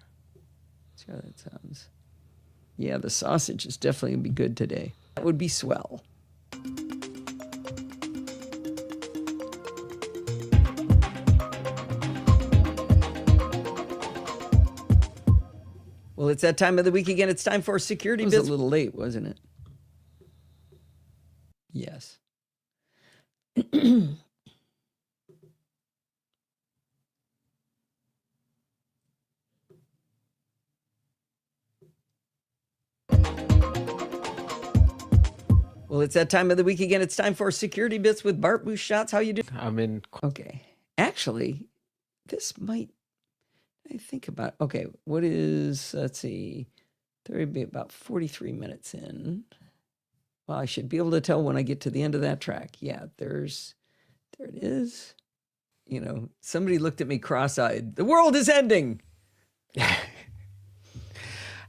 [SPEAKER 2] See how that sounds. Yeah, the sausage is definitely going to be good today. That would be swell. Well, it's that time of the week again. It's time for Security Bits. It was a little late, wasn't it? Yes. Well, it's that time of the week again. It's time for Security Bits with Bart Busschots. How you doing?
[SPEAKER 4] I'm in.
[SPEAKER 2] Okay. Actually, this might, I think about, okay, what is, let's see, there would be about 43 minutes in. Well, I should be able to tell when I get to the end of that track. Yeah, there it is. You know, somebody looked at me cross-eyed. The world is ending.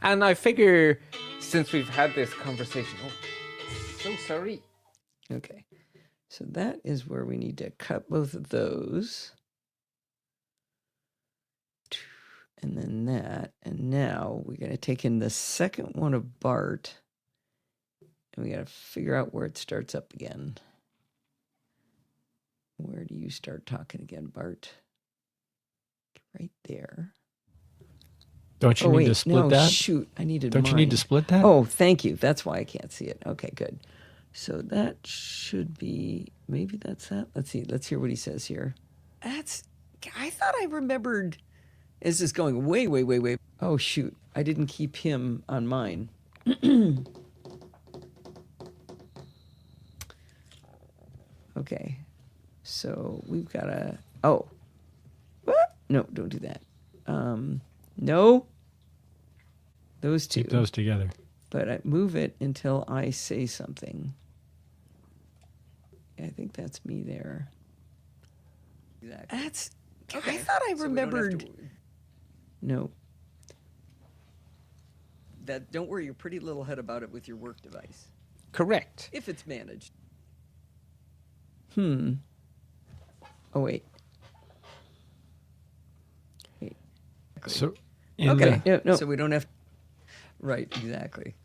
[SPEAKER 4] And I figure since we've had this conversation, so sorry.
[SPEAKER 2] Okay, so that is where we need to cut both of those. And then that. And now we're going to take in the second one of Bart. And we got to figure out where it starts up again. Where do you start talking again, Bart? Right there.
[SPEAKER 1] Don't you need to split that?
[SPEAKER 2] Shoot, I needed
[SPEAKER 1] Don't you need to split that?
[SPEAKER 2] Oh, thank you. That's why I can't see it. Okay, good. So that should be, maybe that's that. Let's see. Let's hear what he says here. I thought I remembered. This is going way, way, way, way. Oh, shoot. I didn't keep him on mine. Okay. So we've got a, what? No, don't do that. No. Those two.
[SPEAKER 1] Keep those together.
[SPEAKER 2] But I move it until I say something. I think that's me there. Exactly. That's, okay. I thought I remembered. No. Don't worry your pretty little head about it with your work device.
[SPEAKER 4] Correct.
[SPEAKER 2] If it's managed. Oh, wait.
[SPEAKER 1] So,
[SPEAKER 2] okay. No. So we don't have. Right. Exactly.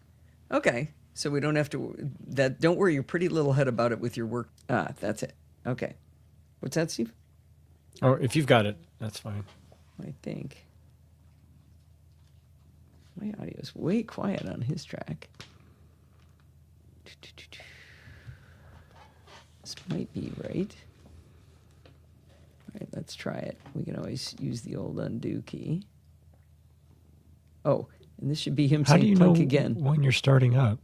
[SPEAKER 2] Okay. So we don't have to. Don't worry your pretty little head about it with your work. That's it. Okay. What's that, Steve?
[SPEAKER 1] Oh, if you've got it, that's fine.
[SPEAKER 2] I think. My audio is way quiet on his track. This might be right. All right, let's try it. We can always use the old undo key. Oh, and this should be him
[SPEAKER 1] How
[SPEAKER 2] saying
[SPEAKER 1] do you
[SPEAKER 2] plunk
[SPEAKER 1] know
[SPEAKER 2] again.
[SPEAKER 1] when you're starting up?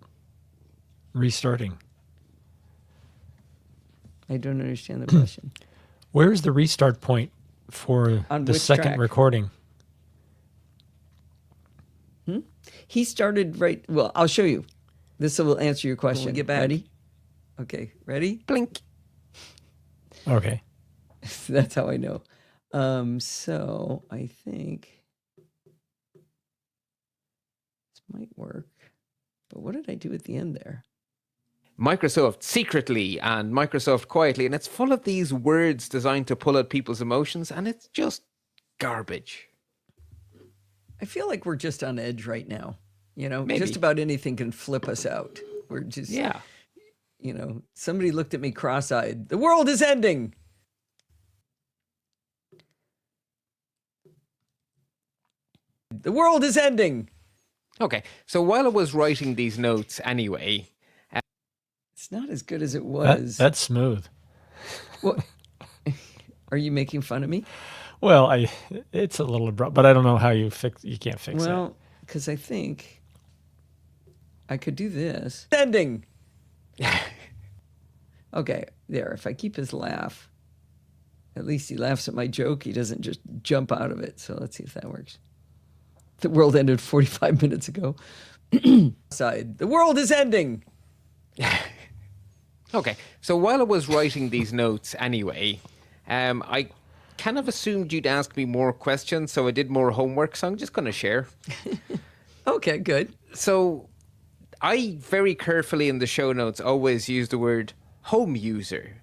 [SPEAKER 1] Restarting.
[SPEAKER 2] I don't understand the question.
[SPEAKER 1] Where is the restart point for
[SPEAKER 2] On
[SPEAKER 1] the
[SPEAKER 2] which
[SPEAKER 1] second
[SPEAKER 2] track?
[SPEAKER 1] recording?
[SPEAKER 2] He started right. Well, I'll show you. This will answer your question. Get back. Ready? Okay, ready?
[SPEAKER 4] Blink.
[SPEAKER 1] Okay.
[SPEAKER 2] That's how I know. So I think this might work. But what did I do at the end there?
[SPEAKER 4] Microsoft secretly and Microsoft quietly, and it's full of these words designed to pull at people's emotions, and it's just garbage.
[SPEAKER 2] I feel like we're just on edge right now.
[SPEAKER 4] Maybe.
[SPEAKER 2] Just about anything can flip us out. We're just, somebody looked at me cross-eyed. The world is ending. The world is ending.
[SPEAKER 4] Okay, so while I was writing these notes anyway...
[SPEAKER 2] It's not as good as it was.
[SPEAKER 1] That's smooth.
[SPEAKER 2] What? Are you making fun of me?
[SPEAKER 1] Well, it's a little abrupt, but I don't know how you can't fix it.
[SPEAKER 2] Well, because I think I could do this. Ending. Okay, there. If I keep his laugh, at least he laughs at my joke. He doesn't just jump out of it. So let's see if that works. The world ended 45 minutes ago. Side. The world is ending.
[SPEAKER 4] Okay, so while I was writing these notes anyway, I kind of assumed you'd ask me more questions, so I did more homework, so I'm just going to share.
[SPEAKER 2] Okay, good.
[SPEAKER 4] So I very carefully in the show notes always use the word home user,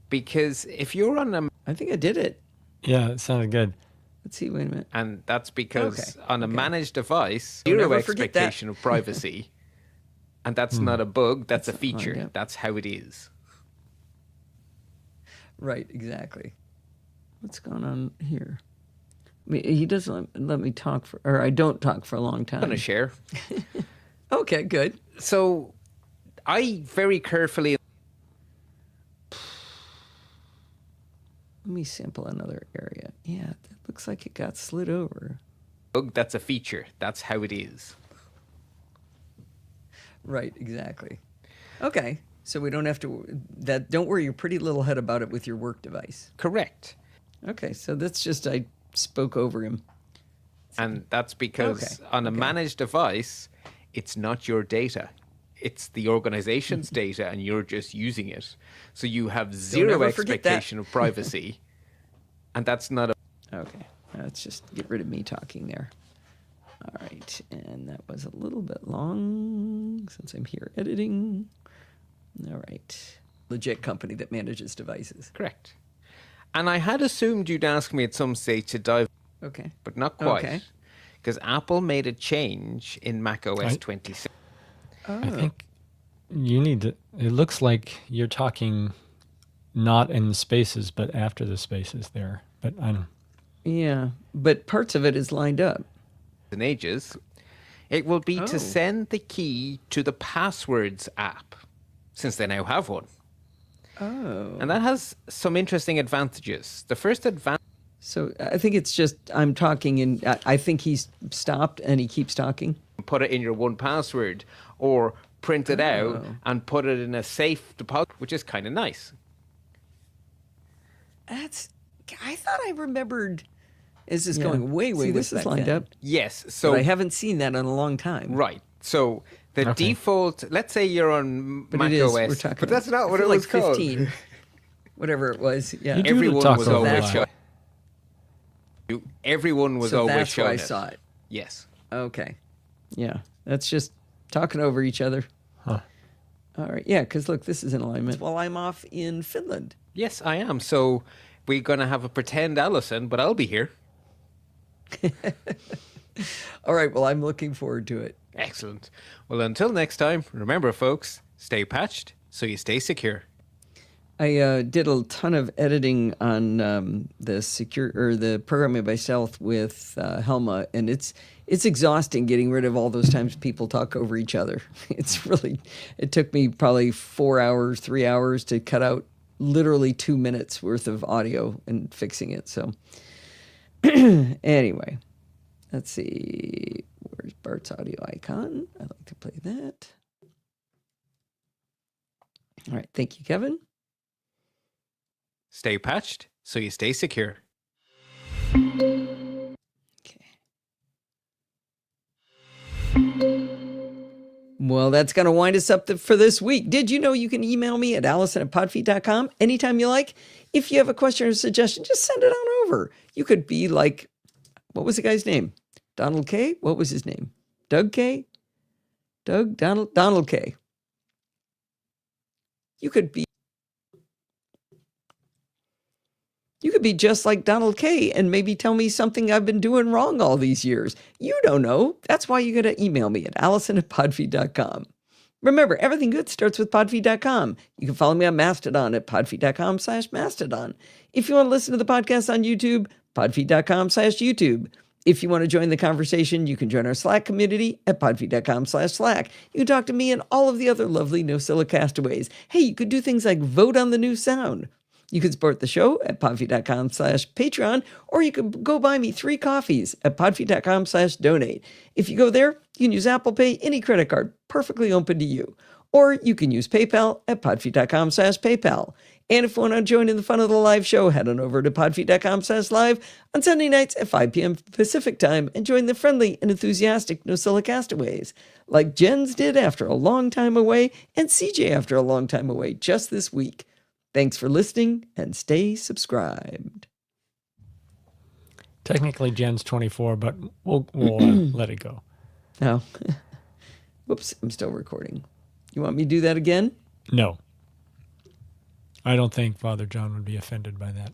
[SPEAKER 4] because if you're on a...
[SPEAKER 2] I think I did it.
[SPEAKER 1] Yeah, it sounded good.
[SPEAKER 2] Let's see, wait a minute.
[SPEAKER 4] And that's because on a managed device,
[SPEAKER 2] Don't
[SPEAKER 4] zero
[SPEAKER 2] ever forget that.
[SPEAKER 4] expectation of privacy. And that's not a bug, that's a feature.
[SPEAKER 2] yeah.
[SPEAKER 4] That's how it is.
[SPEAKER 2] Right, exactly. What's going on here? I mean, he doesn't let me talk or I don't talk for a long time.
[SPEAKER 4] I'm going to share.
[SPEAKER 2] Okay, good.
[SPEAKER 4] So I very carefully...
[SPEAKER 2] Let me sample another area. Yeah, that looks like it got slid over.
[SPEAKER 4] Bug, that's a feature. That's how it is.
[SPEAKER 2] Right, exactly. Okay, so we don't have to... Don't worry your pretty little head about it with your work device.
[SPEAKER 4] Correct.
[SPEAKER 2] Okay, so that's just... I spoke over him.
[SPEAKER 4] And that's because on a managed device, it's not your data. It's the organization's data, and you're just using it. So you have zero
[SPEAKER 2] ever forget that.
[SPEAKER 4] expectation of privacy. And that's not a...
[SPEAKER 2] Okay, let's just get rid of me talking there. All right, and that was a little bit long since I'm here editing. All right. Legit company that manages devices.
[SPEAKER 4] Correct. And I had assumed you'd ask me at some stage to dive...
[SPEAKER 2] Okay.
[SPEAKER 4] But not quite.
[SPEAKER 2] Okay.
[SPEAKER 4] Because Apple made a change in macOS 26.
[SPEAKER 1] I think you need to... It looks like you're talking not in the spaces, but after the spaces there. But I don't...
[SPEAKER 2] Yeah, but parts of it is lined up.
[SPEAKER 4] In ages, it will be to send the key to the Passwords app, since they now have one.
[SPEAKER 2] Oh.
[SPEAKER 4] And that has some interesting advantages. The first advantage...
[SPEAKER 2] So I think it's just I'm talking and I think he's stopped and he keeps talking.
[SPEAKER 4] Put it in your 1Password or print it out and put it in a safe deposit, which is kind of nice.
[SPEAKER 2] I thought I remembered. This is going way this is lined up.
[SPEAKER 4] Yes, so...
[SPEAKER 2] But I haven't seen that in a long time.
[SPEAKER 4] Right. So the default, let's say you're on
[SPEAKER 2] But
[SPEAKER 4] Mac
[SPEAKER 2] it is,
[SPEAKER 4] OS,
[SPEAKER 2] we're talking
[SPEAKER 4] but that's not
[SPEAKER 2] I
[SPEAKER 4] what it
[SPEAKER 2] feel
[SPEAKER 4] was
[SPEAKER 2] like
[SPEAKER 4] called.
[SPEAKER 2] 15, whatever it was. Yeah.
[SPEAKER 1] You do
[SPEAKER 4] Everyone
[SPEAKER 1] talk
[SPEAKER 4] was
[SPEAKER 1] over
[SPEAKER 4] always
[SPEAKER 1] a lot.
[SPEAKER 4] showing. Everyone was
[SPEAKER 2] So
[SPEAKER 4] always
[SPEAKER 2] that's
[SPEAKER 4] showing
[SPEAKER 2] why I
[SPEAKER 4] it.
[SPEAKER 2] saw it.
[SPEAKER 4] Yes.
[SPEAKER 2] Okay. Yeah. That's just talking over each other.
[SPEAKER 1] Huh.
[SPEAKER 2] All right. Yeah, because look, this is in alignment. While I'm off in Finland.
[SPEAKER 4] Yes, I am. So we're going to have a pretend Allison, but I'll be here.
[SPEAKER 2] All right. Well, I'm looking forward to it.
[SPEAKER 4] Excellent. Well, until next time, remember, folks, stay patched so you stay secure.
[SPEAKER 2] I did a ton of editing on the programming by stealth with Helma, and it's exhausting getting rid of all those times people talk over each other. It took me probably 4 hours, 3 hours to cut out literally 2 minutes worth of audio and fixing it. So anyway, let's see. Where's Bart's audio icon? I like to play that. All right. Thank you, Kevin.
[SPEAKER 4] Stay patched so you stay secure.
[SPEAKER 2] Okay. Well, that's going to wind us up for this week. Did you know you can email me at allison@podfeet.com anytime you like? If you have a question or suggestion, just send it on over. You could be like, what was the guy's name? Donald K? What was his name? Doug K? Donald K. You could be just like Donald K. and maybe tell me something I've been doing wrong all these years. You don't know. That's why you got to email me at allison@podfeed.com. Remember, everything good starts with podfeed.com. You can follow me on Mastodon at podfeed.com/Mastodon. If you want to listen to the podcast on YouTube, podfeed.com/YouTube. If you want to join the conversation, you can join our Slack community at podfeed.com/Slack. You can talk to me and all of the other lovely NosillaCast castaways. Hey, you could do things like vote on the new sound. You can support the show at podfeed.com/Patreon, or you could go buy me 3 coffees at podfeed.com/donate. If you go there, you can use Apple Pay, any credit card, perfectly open to you. Or you can use PayPal at podfeed.com/PayPal. And if you want to join in the fun of the live show, head on over to podfeed.com/live on Sunday nights at 5 p.m. Pacific time and join the friendly and enthusiastic NosillaCast castaways, like Jens did after a long time away and CJ after a long time away just this week. Thanks for listening and stay subscribed.
[SPEAKER 1] Technically, Jen's 24, but we'll let it go.
[SPEAKER 2] No. Whoops, I'm still recording. You want me to do that again?
[SPEAKER 1] No. I don't think Father John would be offended by that.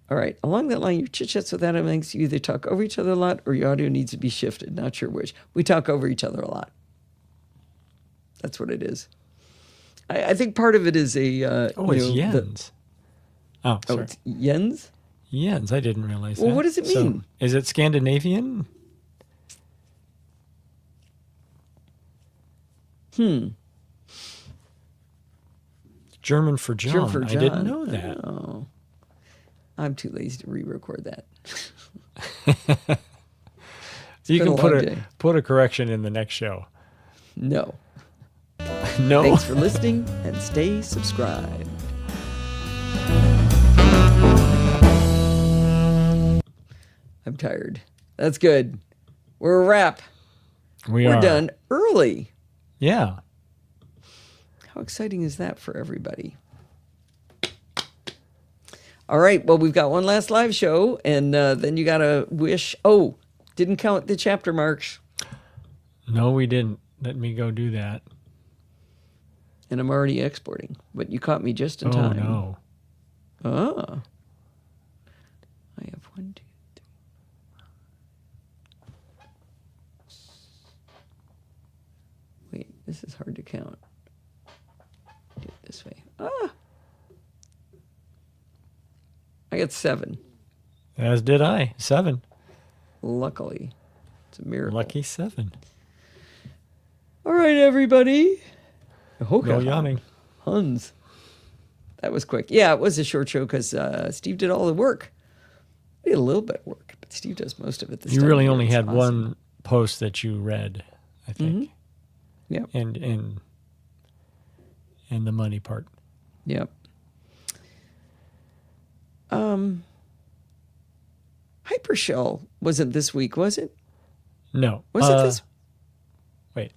[SPEAKER 2] All right. Along that line, your chit-chats with Adam Hanks, you either talk over each other a lot or your audio needs to be shifted. Not sure which. We talk over each other a lot. That's what it is. I think part of it is a...
[SPEAKER 1] it's Jens. Oh, sorry.
[SPEAKER 2] it's Jens?
[SPEAKER 1] Jens, I didn't realize that.
[SPEAKER 2] Well, what does it mean?
[SPEAKER 1] So, is it Scandinavian? German for John.
[SPEAKER 2] German for John.
[SPEAKER 1] I didn't know that.
[SPEAKER 2] Oh. I'm too lazy to re-record that.
[SPEAKER 1] So you
[SPEAKER 2] been
[SPEAKER 1] can
[SPEAKER 2] a long day.
[SPEAKER 1] put a correction in the next show.
[SPEAKER 2] No.
[SPEAKER 1] No.
[SPEAKER 2] Thanks for listening and stay subscribed. I'm tired. That's good. We're a wrap.
[SPEAKER 1] We're
[SPEAKER 2] done early.
[SPEAKER 1] Yeah.
[SPEAKER 2] How exciting is that for everybody? All right. Well, we've got one last live show, and then you got to wish. Oh, didn't count the chapter marks.
[SPEAKER 1] No, we didn't. Let me go do that.
[SPEAKER 2] And I'm already exporting, but you caught me just in time.
[SPEAKER 1] Oh, no.
[SPEAKER 2] Oh. I have 1, 2, 3. Wait, this is hard to count. Do it this way. Ah. I got 7.
[SPEAKER 1] As did I. 7.
[SPEAKER 2] Luckily. It's a miracle.
[SPEAKER 1] Lucky 7.
[SPEAKER 2] All right, everybody.
[SPEAKER 1] No yawning.
[SPEAKER 2] Huns. That was quick. Yeah, it was a short show because Steve did all the work. I did a little bit of work, but Steve does most of it this time.
[SPEAKER 1] You really
[SPEAKER 2] of year.
[SPEAKER 1] only
[SPEAKER 2] It's
[SPEAKER 1] had
[SPEAKER 2] awesome.
[SPEAKER 1] one post that you read, I think.
[SPEAKER 2] Yeah.
[SPEAKER 1] And the money part.
[SPEAKER 2] Yep. Hypershell wasn't this week, was it?
[SPEAKER 1] No.
[SPEAKER 2] Was it this?
[SPEAKER 1] Wait.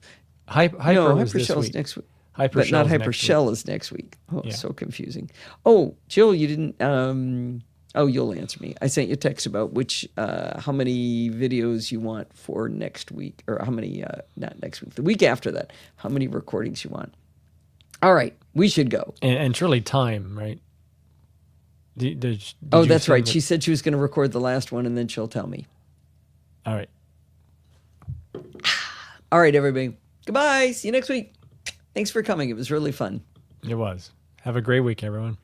[SPEAKER 1] Hyper
[SPEAKER 2] No,
[SPEAKER 1] was this
[SPEAKER 2] Hypershell's
[SPEAKER 1] week.
[SPEAKER 2] next week.
[SPEAKER 1] Hypershell's
[SPEAKER 2] But not
[SPEAKER 1] next
[SPEAKER 2] Hypershell
[SPEAKER 1] week.
[SPEAKER 2] is next week. Oh,
[SPEAKER 1] Yeah.
[SPEAKER 2] so confusing. Oh, Jill, you didn't. Oh, you'll answer me. I sent you a text about how many videos you want for next week, or how many, not next week, the week after that, how many recordings you want. All right, we should go.
[SPEAKER 1] And it's really time, right? Did
[SPEAKER 2] Oh,
[SPEAKER 1] you
[SPEAKER 2] that's
[SPEAKER 1] send
[SPEAKER 2] right.
[SPEAKER 1] the-
[SPEAKER 2] She said she was going to record the last one, and then she'll tell me.
[SPEAKER 1] All right.
[SPEAKER 2] All right, everybody. Goodbye. See you next week. Thanks for coming. It was really fun.
[SPEAKER 1] It was. Have a great week, everyone.